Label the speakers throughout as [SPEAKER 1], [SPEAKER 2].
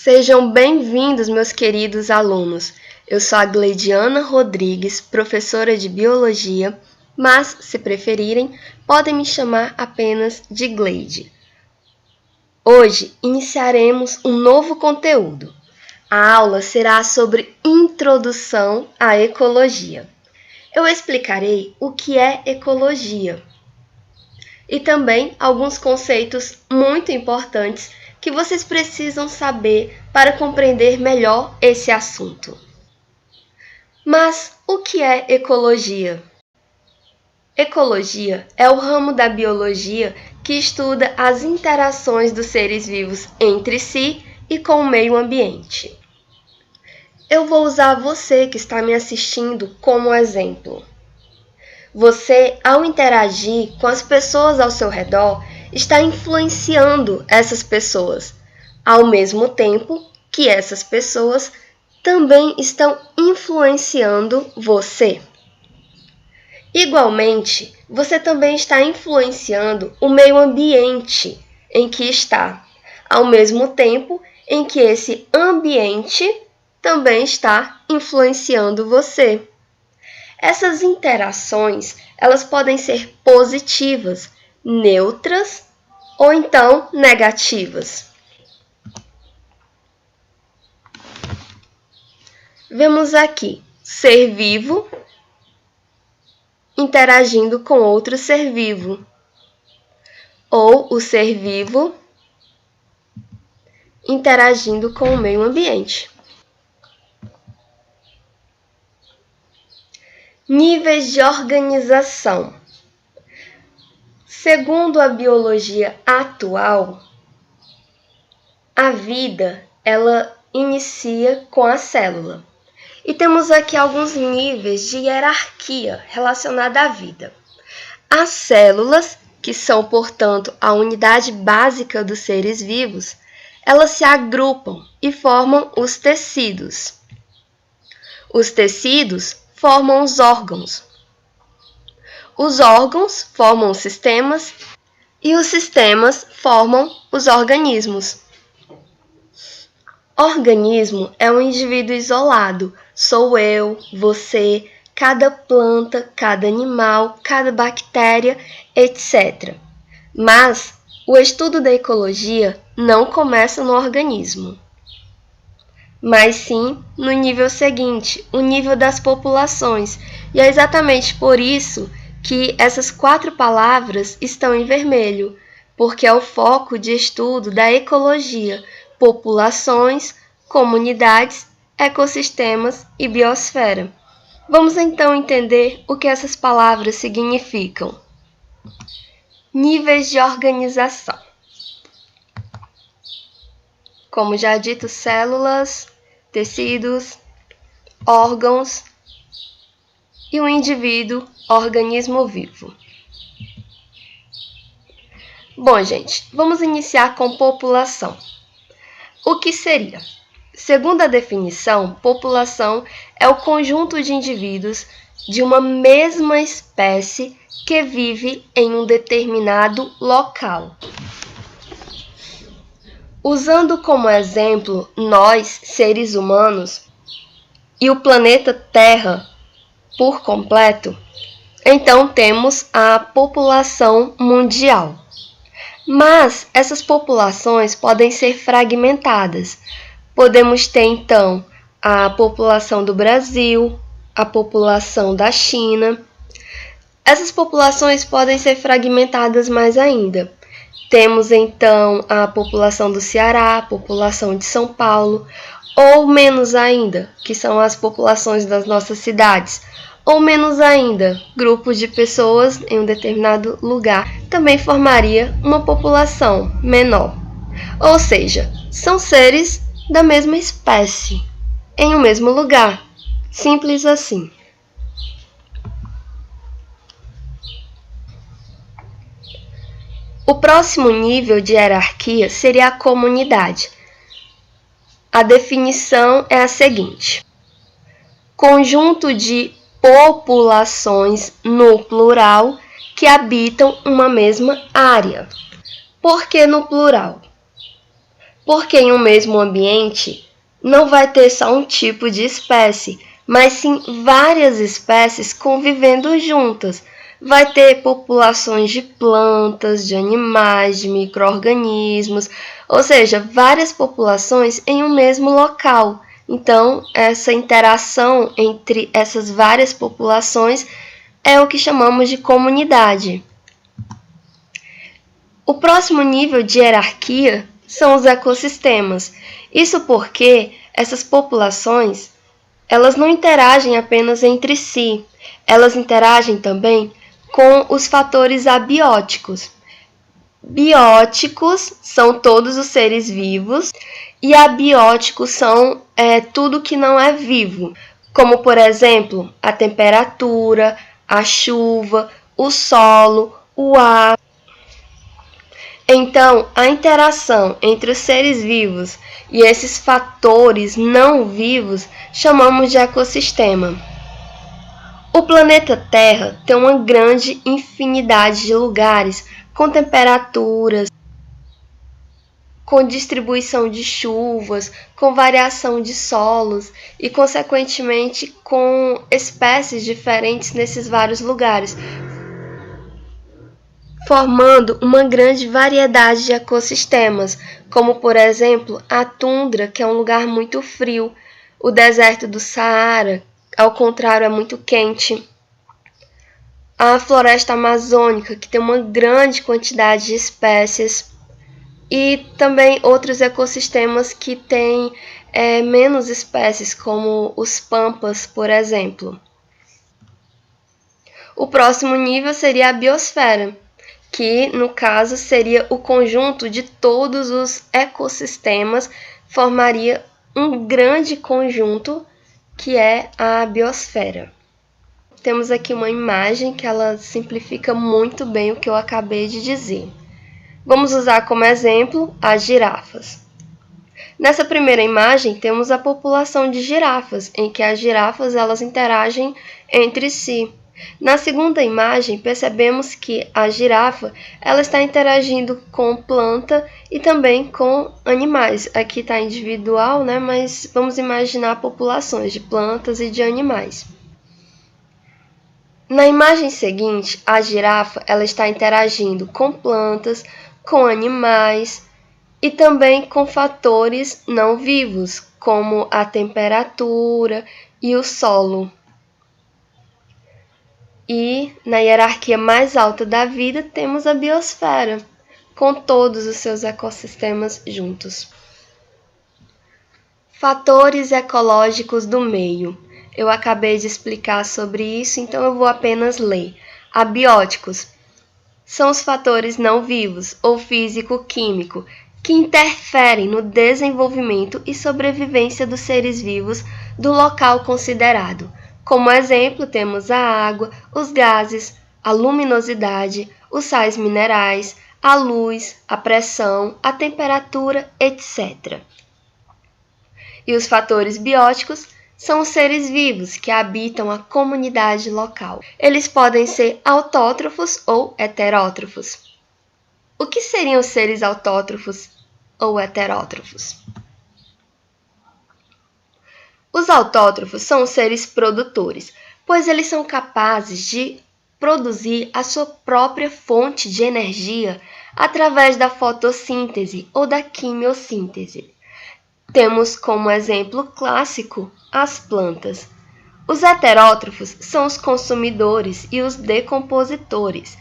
[SPEAKER 1] Sejam bem-vindos, meus queridos alunos. Eu sou a Gleidiana Rodrigues, professora de Biologia, mas, se preferirem, podem me chamar apenas de Gleide. Hoje iniciaremos um novo conteúdo. A aula será sobre Introdução à Ecologia. Eu explicarei o que é ecologia e também alguns conceitos muito importantes que vocês precisam saber para compreender melhor esse assunto. Mas o que é ecologia? Ecologia é o ramo da biologia que estuda as interações dos seres vivos entre si e com o meio ambiente. Eu vou usar você que está me assistindo como exemplo. Você, ao interagir com as pessoas ao seu redor, está influenciando essas pessoas, ao mesmo tempo que essas pessoas também estão influenciando você. Igualmente, você também está influenciando o meio ambiente em que está, ao mesmo tempo em que esse ambiente também está influenciando você. Essas interações, elas podem ser positivas, neutras ou então negativas. Vemos aqui ser vivo interagindo com outro ser vivo, ou o ser vivo interagindo com o meio ambiente. Níveis de organização. Segundo a biologia atual, a vida ela inicia com a célula. E temos aqui alguns níveis de hierarquia relacionada à vida. As células, que são, portanto, a unidade básica dos seres vivos, elas se agrupam e formam os tecidos. Os tecidos formam os órgãos. Os órgãos formam os sistemas e os sistemas formam os organismos. Organismo é um indivíduo isolado. Sou eu, você, cada planta, cada animal, cada bactéria, etc. Mas o estudo da ecologia não começa no organismo, mas sim no nível seguinte, o nível das populações. E é exatamente por isso que essas 4 palavras estão em vermelho, porque é o foco de estudo da ecologia: populações, comunidades, ecossistemas e biosfera. Vamos então entender o que essas palavras significam. Níveis de organização. Como já dito, células, tecidos, órgãos e o indivíduo, organismo vivo. Bom, gente, vamos iniciar com população. O que seria? Segundo a definição, população é o conjunto de indivíduos de uma mesma espécie que vive em um determinado local. Usando como exemplo nós, seres humanos, e o planeta Terra por completo, então temos a população mundial. Mas essas populações podem ser fragmentadas. Podemos ter, então, a população do Brasil, a população da China. Essas populações podem ser fragmentadas mais ainda. Temos, então, a população do Ceará, a população de São Paulo, ou menos ainda, que são as populações das nossas cidades, ou menos ainda, grupos de pessoas em um determinado lugar, também formaria uma população menor. Ou seja, são seres da mesma espécie, em um mesmo lugar. Simples assim. O próximo nível de hierarquia seria a comunidade. A definição é a seguinte: conjunto de populações no plural que habitam uma mesma área. Por que no plural? Porque em um mesmo ambiente não vai ter só um tipo de espécie, mas sim várias espécies convivendo juntas. Vai ter populações de plantas, de animais, de micro-organismos, ou seja, várias populações em um mesmo local. Então, essa interação entre essas várias populações é o que chamamos de comunidade. O próximo nível de hierarquia são os ecossistemas. Isso porque essas populações, elas não interagem apenas entre si, elas interagem também com os fatores abióticos. Bióticos são todos os seres vivos e abióticos são tudo que não é vivo, como por exemplo a temperatura, a chuva, o solo, o ar. Então, a interação entre os seres vivos e esses fatores não vivos chamamos de ecossistema. O planeta Terra tem uma grande infinidade de lugares com temperaturas, com distribuição de chuvas, com variação de solos e, consequentemente, com espécies diferentes nesses vários lugares, formando uma grande variedade de ecossistemas, como por exemplo a tundra, que é um lugar muito frio, o deserto do Saara, ao contrário, é muito quente, a floresta amazônica, que tem uma grande quantidade de espécies, e também outros ecossistemas que têm menos espécies, como os pampas, por exemplo. O próximo nível seria a biosfera, que no caso seria o conjunto de todos os ecossistemas, formaria um grande conjunto que é a biosfera. Temos aqui uma imagem que ela simplifica muito bem o que eu acabei de dizer. Vamos usar como exemplo as girafas. Nessa primeira imagem temos a população de girafas, em que as girafas elas interagem entre si. Na segunda imagem, percebemos que a girafa ela está interagindo com planta e também com animais. Aqui está individual, né? Mas vamos imaginar populações de plantas e de animais. Na imagem seguinte, a girafa ela está interagindo com plantas, com animais e também com fatores não vivos, como a temperatura e o solo. E na hierarquia mais alta da vida temos a biosfera, com todos os seus ecossistemas juntos. Fatores ecológicos do meio. Eu acabei de explicar sobre isso, então eu vou apenas ler. Abióticos são os fatores não vivos ou físico-químico que interferem no desenvolvimento e sobrevivência dos seres vivos do local considerado. Como exemplo, temos a água, os gases, a luminosidade, os sais minerais, a luz, a pressão, a temperatura, etc. E os fatores bióticos são os seres vivos que habitam a comunidade local. Eles podem ser autótrofos ou heterótrofos. O que seriam os seres autótrofos ou heterótrofos? Os autótrofos são os seres produtores, pois eles são capazes de produzir a sua própria fonte de energia através da fotossíntese ou da quimiossíntese. Temos como exemplo clássico as plantas. Os heterótrofos são os consumidores e os decompositores.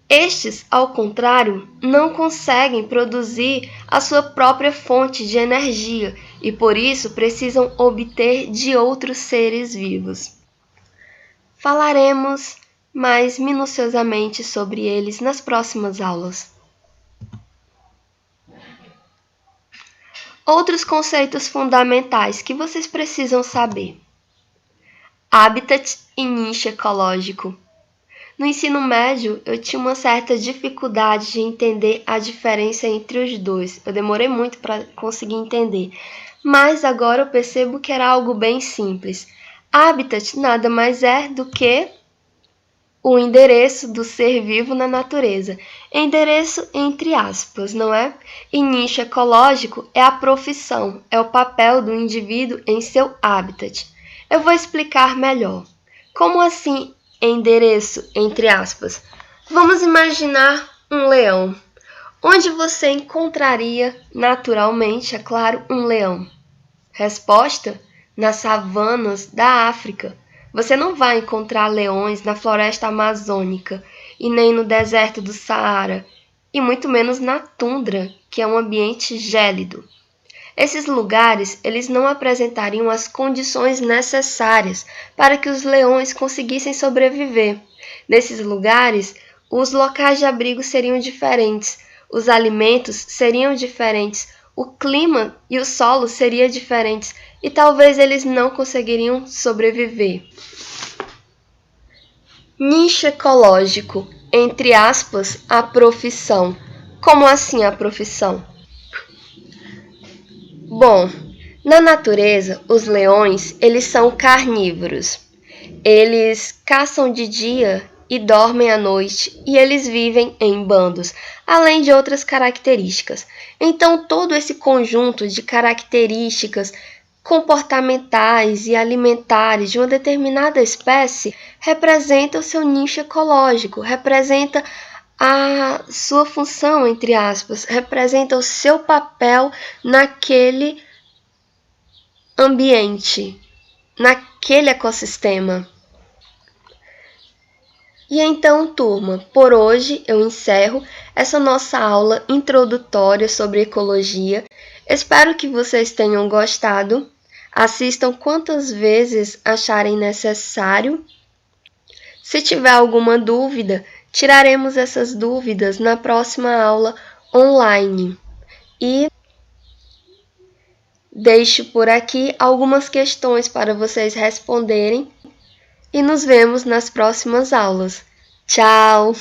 [SPEAKER 1] Estes, ao contrário, não conseguem produzir a sua própria fonte de energia e por isso precisam obter de outros seres vivos. Falaremos mais minuciosamente sobre eles nas próximas aulas. Outros conceitos fundamentais que vocês precisam saber. Habitat e nicho ecológico. No ensino médio, eu tinha uma certa dificuldade de entender a diferença entre os dois. Eu demorei muito para conseguir entender, mas agora eu percebo que era algo bem simples. Habitat nada mais é do que o endereço do ser vivo na natureza. Endereço entre aspas, não é? E nicho ecológico é a profissão, é o papel do indivíduo em seu habitat. Eu vou explicar melhor. Como assim endereço entre aspas? Vamos imaginar um leão. Onde você encontraria naturalmente, é claro, um leão? Resposta: nas savanas da África. Você não vai encontrar leões na floresta amazônica e nem no deserto do Saara, e muito menos na tundra, que é um ambiente gélido. Esses lugares, eles não apresentariam as condições necessárias para que os leões conseguissem sobreviver. Nesses lugares, os locais de abrigo seriam diferentes, os alimentos seriam diferentes, o clima e o solo seriam diferentes e talvez eles não conseguiriam sobreviver. Nicho ecológico, entre aspas, a profissão. Como assim a profissão? Bom, na natureza, os leões, eles são carnívoros. Eles caçam de dia e dormem à noite, e eles vivem em bandos, além de outras características. Então, todo esse conjunto de características comportamentais e alimentares de uma determinada espécie representa o seu nicho ecológico, representa a sua função, entre aspas, representa o seu papel naquele ambiente, naquele ecossistema. E então, turma, por hoje eu encerro essa nossa aula introdutória sobre ecologia. Espero que vocês tenham gostado. Assistam quantas vezes acharem necessário. Se tiver alguma dúvida, tiraremos essas dúvidas na próxima aula online. E deixo por aqui algumas questões para vocês responderem. E nos vemos nas próximas aulas. Tchau!